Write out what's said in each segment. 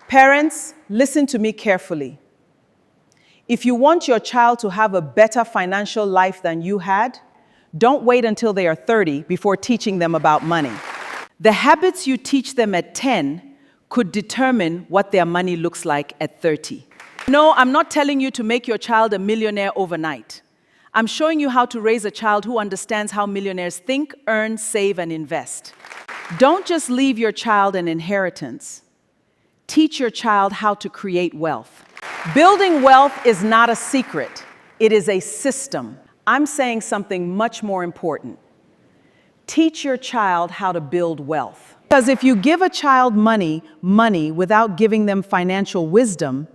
Parents, listen to me carefully. If you want your child to have a better financial life than you had, don't wait until they are 30 before teaching them about money. The habits you teach them at 10 could determine what their money looks like at 30. No, I'm not telling you to make your child a millionaire overnight. I'm showing you how to raise a child who understands how millionaires think, earn, save, and invest. Don't just leave your child an inheritance. Teach your child how to create wealth. Building wealth is not a secret. It is a system. I'm saying something much more important. Teach your child how to build wealth. Because if you give a child money without giving them financial wisdom,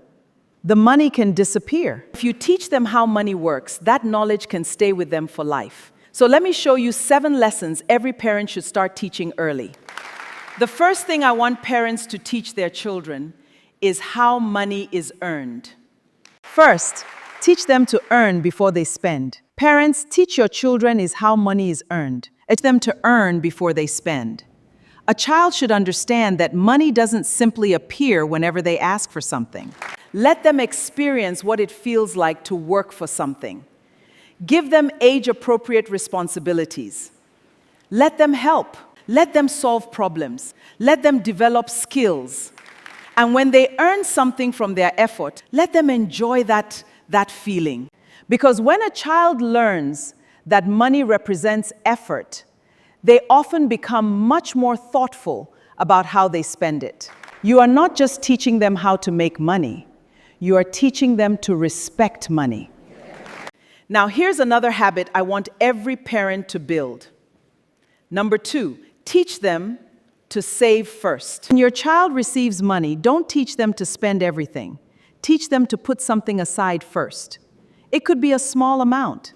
the money can disappear. If you teach them how money works, that knowledge can stay with them for life. So let me show you 7 lessons every parent should start teaching early. The first thing I want parents to teach their children is how money is earned. First, teach them to earn before they spend. Parents, teach your children is how money is earned. Teach them to earn before they spend. A child should understand that money doesn't simply appear whenever they ask for something. Let them experience what it feels like to work for something. Give them age-appropriate responsibilities. Let them help. Let them solve problems. Let them develop skills. And when they earn something from their effort, let them enjoy that feeling. Because when a child learns that money represents effort, they often become much more thoughtful about how they spend it. You are not just teaching them how to make money. You are teaching them to respect money. Now, here's another habit I want every parent to build. Number 2, teach them to save first. When your child receives money, don't teach them to spend everything. Teach them to put something aside first. It could be a small amount.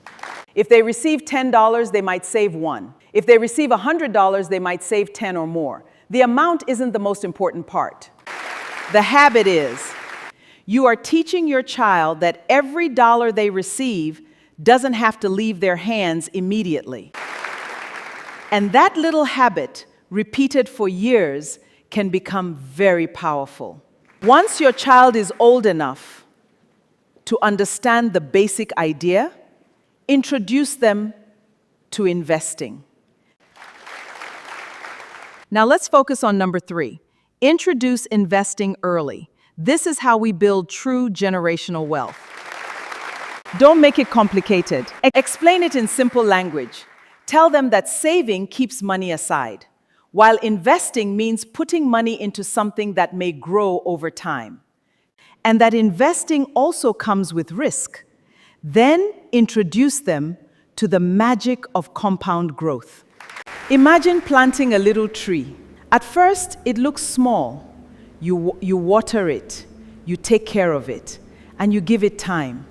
If they receive $10, they might save $1. If they receive $100, they might save 10 or more. The amount isn't the most important part. The habit is, you are teaching your child that every dollar they receive doesn't have to leave their hands immediately. And that little habit, repeated for years, can become very powerful. Once your child is old enough to understand the basic idea, introduce them to investing. Now let's focus on number 3. Introduce investing early. This is how we build true generational wealth. Don't make it complicated. Explain it in simple language. Tell them that saving keeps money aside, while investing means putting money into something that may grow over time. And that investing also comes with risk. Then introduce them to the magic of compound growth. Imagine planting a little tree. At first, it looks small. You water it, you take care of it, and you give it time.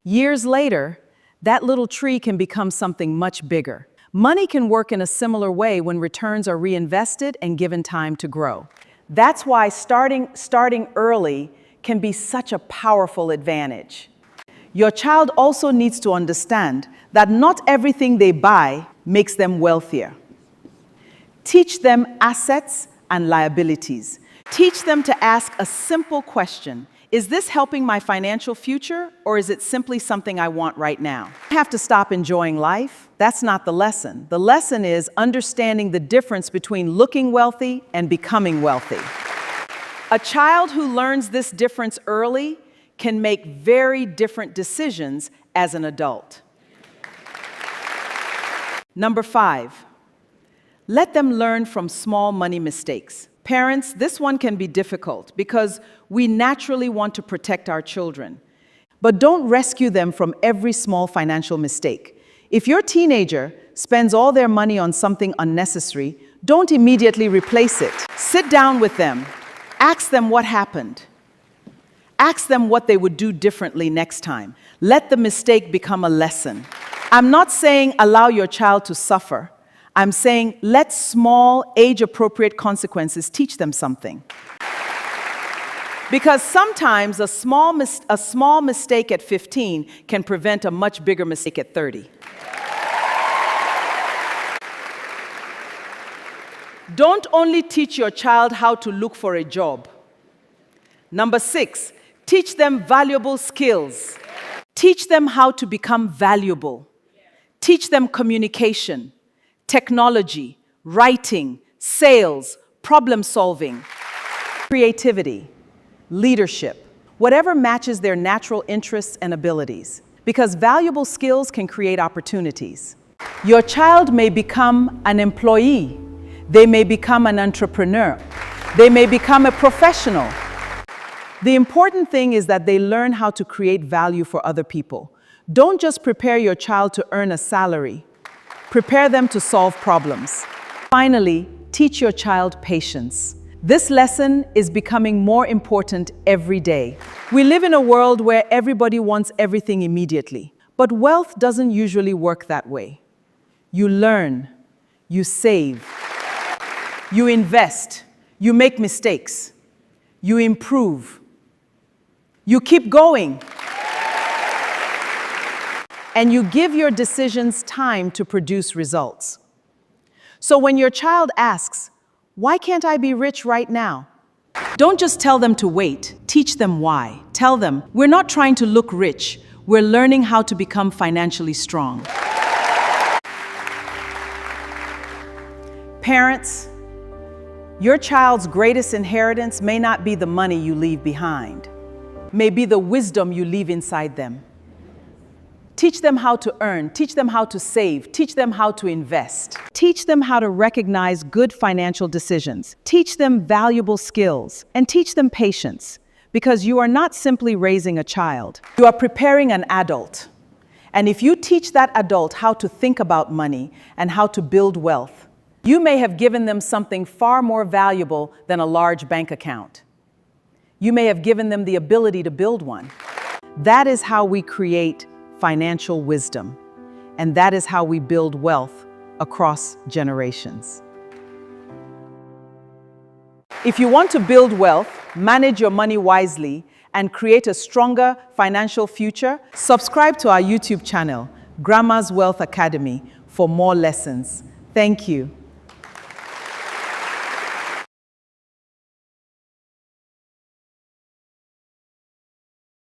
Years later, that little tree can become something much bigger. Money can work in a similar way when returns are reinvested and given time to grow. That's why starting early can be such a powerful advantage. Your child also needs to understand that not everything they buy makes them wealthier. Teach them assets and liabilities. Teach them to ask a simple question. Is this helping my financial future, or is it simply something I want right now? I have to stop enjoying life. That's not the lesson. The lesson is understanding the difference between looking wealthy and becoming wealthy. A child who learns this difference early can make very different decisions as an adult. Number 5, let them learn from small money mistakes. Parents, this one can be difficult because we naturally want to protect our children. But don't rescue them from every small financial mistake. If your teenager spends all their money on something unnecessary, don't immediately replace it. Sit down with them. Ask them what happened. Ask them what they would do differently next time. Let the mistake become a lesson. I'm not saying allow your child to suffer. I'm saying let small, age-appropriate consequences teach them something. Because sometimes a small mistake at 15 can prevent a much bigger mistake at 30. Don't only teach your child how to look for a job. Number 6, teach them valuable skills. Teach them how to become valuable. Teach them communication, technology, writing, sales, problem solving, creativity, leadership, whatever matches their natural interests and abilities. Because valuable skills can create opportunities. Your child may become an employee. They may become an entrepreneur. They may become a professional. The important thing is that they learn how to create value for other people. Don't just prepare your child to earn a salary. Prepare them to solve problems. Finally, teach your child patience. This lesson is becoming more important every day. We live in a world where everybody wants everything immediately. But wealth doesn't usually work that way. You learn, you save, you invest, you make mistakes, you improve, you keep going, and you give your decisions time to produce results. So when your child asks, "Why can't I be rich right now?" Don't just tell them to wait, teach them why. Tell them, "We're not trying to look rich, we're learning how to become financially strong." Parents, your child's greatest inheritance may not be the money you leave behind, may be the wisdom you leave inside them. Teach them how to earn, teach them how to save, teach them how to invest. Teach them how to recognize good financial decisions. Teach them valuable skills, and teach them patience, because you are not simply raising a child. You are preparing an adult. And if you teach that adult how to think about money and how to build wealth, you may have given them something far more valuable than a large bank account. You may have given them the ability to build one. That is how we create financial wisdom, and that is how we build wealth across generations. If you want to build wealth, manage your money wisely, and create a stronger financial future, subscribe to our YouTube channel, Grandma's Wealth Academy, for more lessons. Thank you.